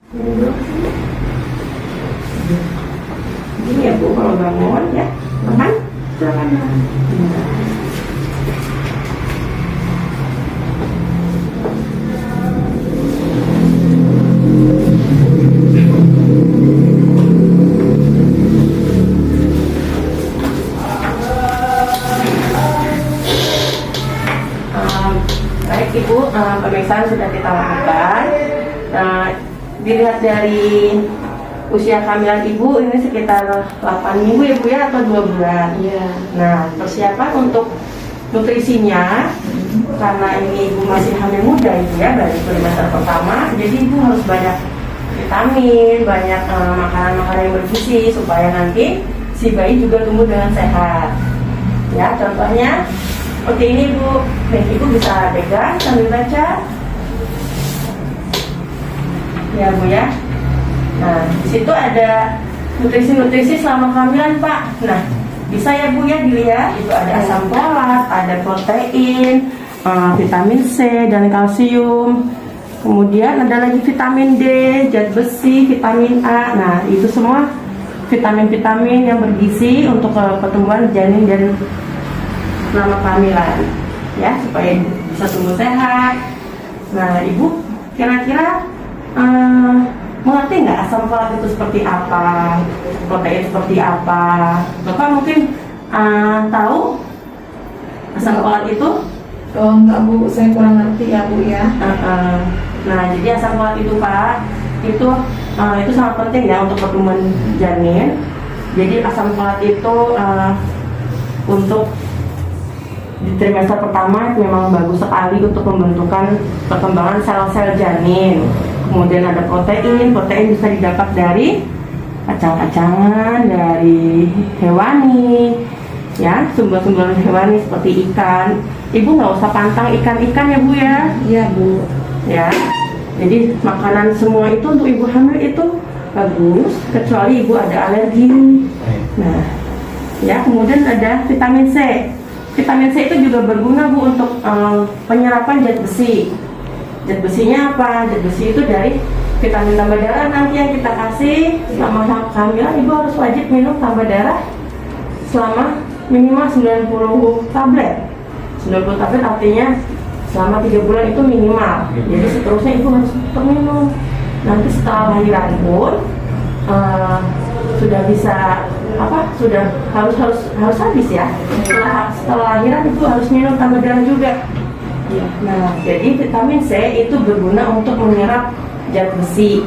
Ini ya Bu, kalau bangun ya, makan, silakan. Baik Ibu, pemeriksaan sudah kita lakukan. Dilihat dari usia kehamilan Ibu ini sekitar 8 minggu ya Bu ya, atau 2 bulan. Iya. Nah, persiapan untuk nutrisinya, karena ini Ibu masih hamil muda Ibu ya, baru trimester pertama, jadi Ibu harus banyak vitamin, banyak makanan-makanan yang bergizi supaya nanti si bayi juga tumbuh dengan sehat. Ya, contohnya seperti ini Bu. Nih, Ibu bisa pegang sambil baca. Ya Bu ya. Nah, di situ ada nutrisi-nutrisi selama kehamilan Pak. Nah, bisa ya Bu ya dilihat. Itu ada asam folat, ada protein, vitamin C dan kalsium. Kemudian ada lagi vitamin D, zat besi, vitamin A. Nah, itu semua vitamin-vitamin yang bergizi untuk pertumbuhan janin dan selama kehamilan. Ya, supaya bisa tumbuh sehat. Nah, Ibu kira-kira mengerti nggak asam folat itu seperti apa, protein seperti apa? Bapak mungkin tahu asam folat itu? Oh enggak Bu, saya kurang ngerti ya Bu ya. Nah, jadi asam folat itu Pak, itu sangat penting ya untuk pertumbuhan janin. Jadi asam folat itu untuk di trimester pertama memang bagus sekali untuk pembentukan perkembangan sel-sel janin. Kemudian ada protein bisa didapat dari kacang-kacangan, dari hewani, ya, sumber-sumber hewani seperti ikan. Ibu nggak usah pantang ikan-ikan ya Bu ya. Iya Bu. Ya, jadi makanan semua itu untuk ibu hamil itu bagus, kecuali ibu ada alergi. Nah, ya, kemudian ada vitamin C. Vitamin C itu juga berguna Bu untuk penyerapan zat besi. Zat besinya apa? Zat besi itu dari vitamin tambah darah nanti yang kita kasih selama kehamilan. Ibu harus wajib minum tambah darah selama minimal 90 tablet. 90 tablet artinya selama 3 bulan itu minimal. Jadi seterusnya ibu harus minum. Nanti setelah lahiran pun sudah bisa sudah harus habis ya. Setelah lahiran ibu harus minum tambah darah juga. Nah, jadi vitamin C itu berguna untuk menyerap zat besi.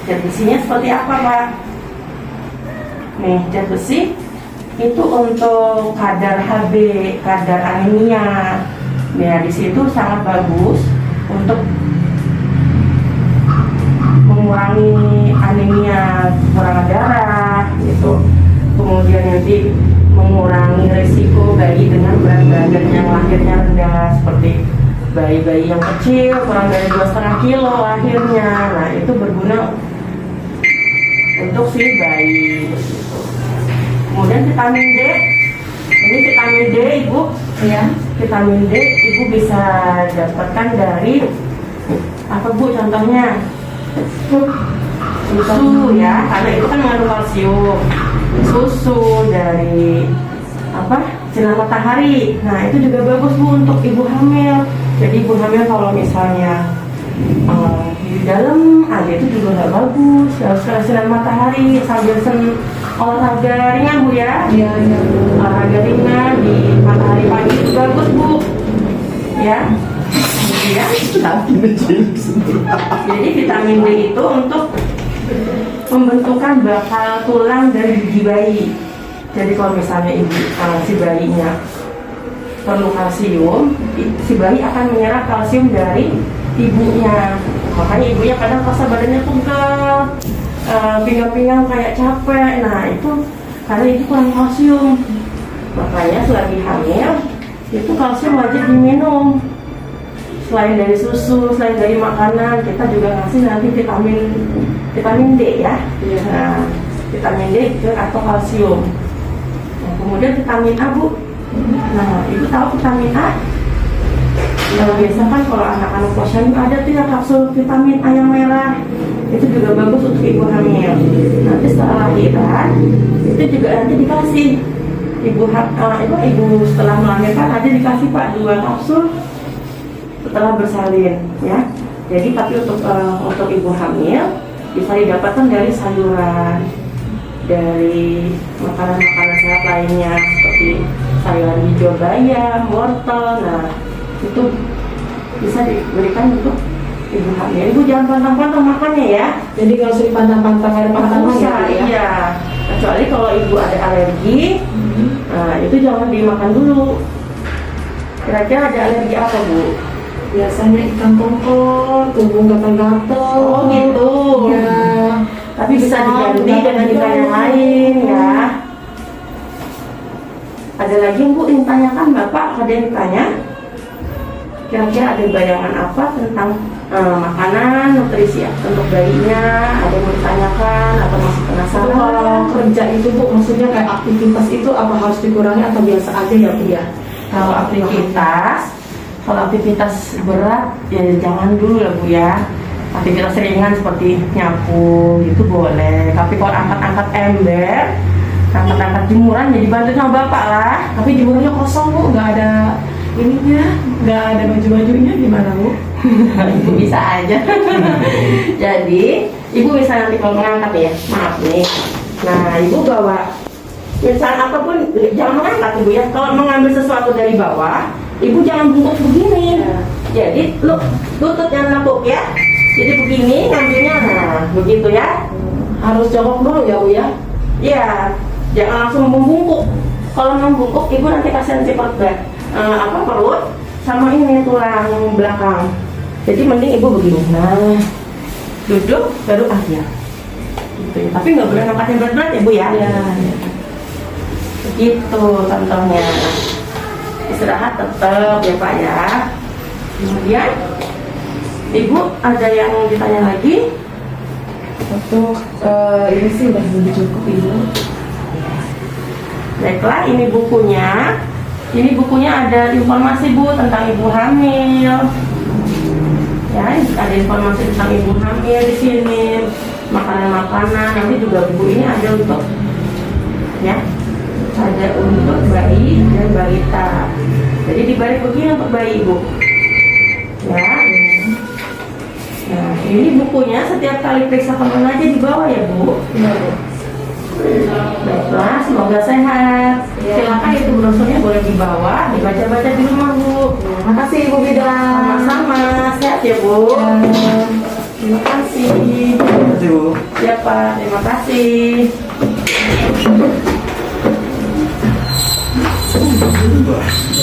Zat besinya seperti apa Pak? Nih, zat besi itu untuk kadar Hb, kadar anemia. Nah, di situ sangat bagus untuk mengurangi anemia, kekurangan darah gitu. Kemudian nanti mengurangi risiko bayi dengan berat badan yang lahirnya rendah, seperti bayi-bayi yang kecil kurang dari 2,5 kilo lahirnya. Nah, itu berguna untuk si bayi. Kemudian vitamin D, ini vitamin D Ibu ya. Vitamin D Ibu bisa dapatkan dari apa Bu? Contohnya susu ya, karena itu kan mengandung kalsium. Susu dari sinar matahari. Nah, itu juga bagus Bu untuk ibu hamil. Jadi ibu hamil kalau misalnya di dalam aja itu juga nggak bagus. Harus kena sinar matahari sambil olahraga ringan Bu ya. Iya. Olahraga ringan di matahari pagi itu bagus Bu. Ya. Jadi vitamin D itu untuk pembentukan bakal tulang dari gigi bayi. Jadi kalau misalnya si bayinya perlu kalsium, si bayi akan menyerap kalsium dari ibunya. Makanya ibunya kadang rasa badannya pegel, pinggang-pinggang kayak capek. Nah, itu karena itu kurang kalsium. Makanya selagi hamil itu kalsium wajib diminum. Selain dari susu, selain dari makanan, kita juga ngasih nanti vitamin D ya. Nah, vitamin D itu atau kalsium. Nah, kemudian vitamin A Bu. Nah, ibu tahu vitamin A? Nah, biasa kan kalau anak-anak posyandu ada tuh ya kapsul vitamin A yang merah. juga bagus untuk ibu hamil. Nanti setelah lahiran itu juga nanti dikasih ibu setelah melahirkan ada dikasih Pak 2 kapsul setelah bersalin ya. Jadi tapi untuk ibu hamil bisa didapatkan dari sayuran, dari makanan-makanan sehat lainnya seperti sayuran hijau bayam, wortel. Nah itu bisa diberikan untuk ibu hamil. Ibu jangan pantang-pantang makannya ya. Jadi nggak usah dipantang-pantang air pantangan ya, Bu, ya? Iya. Kecuali kalau ibu ada alergi, nah itu jangan dimakan dulu. Kira-kira ada alergi apa, Bu? Biasanya ikan tongkol, tubuh gatal-gatal. Oh gitu. Ya. Tapi bisa diganti dengan ikan yang lain ya. Ada lagi yang Bu ingin tanyakan Bapak? Ada yang tanya? Kira-kira ada bayangan apa tentang makanan, nutrisi untuk bayinya? Ada yang mau ditanyakan atau masih penasaran? Kalau kerja itu Bu, maksudnya kayak aktivitas itu apa harus dikurangi atau biasa aja ya Bu ya? Kalau aktivitas berat ya jangan dulu lah Bu ya. Aktivitas ringan seperti nyapu gitu boleh. Tapi kalau angkat-angkat ember, angkat-angkat jemuran ya dibantu sama Bapak lah. Tapi jemurannya kosong Bu, nggak ada ininya, nggak ada baju-bajunya, gimana Bu? Ibu bisa aja. Jadi ibu bisa nanti kalau mengangkat ya, maaf nih. Nah ibu bawa misalnya apapun, jangan mengangkat ibu ya. Kalau mengambil sesuatu dari bawah, ibu jangan bungkuk begini. Jadi lutut yang nekuk ya. Jadi begini ngambilnya, nah begitu ya. Harus jongkok dulu ya Bu ya? Iya, jangan langsung membungkuk. Kalau membungkuk ibu nanti kasihan si perut sama ini tulang belakang. Jadi mending ibu begini. Nah, duduk baru ya. Gitu ya. Tapi nggak boleh angkat yang berat-berat ya Bu ya. Iya. Begitu contohnya. Istirahat tetap ya Pak ya. Kemudian ibu ada yang ditanya lagi? Untuk ini sih udah lebih cukup Ibu. Baiklah, ini bukunya. Ini bukunya ada informasi Bu tentang ibu hamil. Ya, ada informasi tentang ibu hamil di sini. Makanan-makanan. Nanti juga buku ini ada untuk ya, ada untuk bayi dan balita. Jadi dibalik begini untuk bayi ibu. Ya. Nah, ini bukunya setiap kali periksa kemana aja dibawa ya Bu. Iya Bu. Baiklah, semoga sehat. Silakan itu brosurnya boleh dibawa, dibaca-baca di rumah Bu. Makasih Ibu Bidang. Sama-sama, sehat ya Bu. Terima kasih. Bu. Ya Pak, terima kasih. Wah.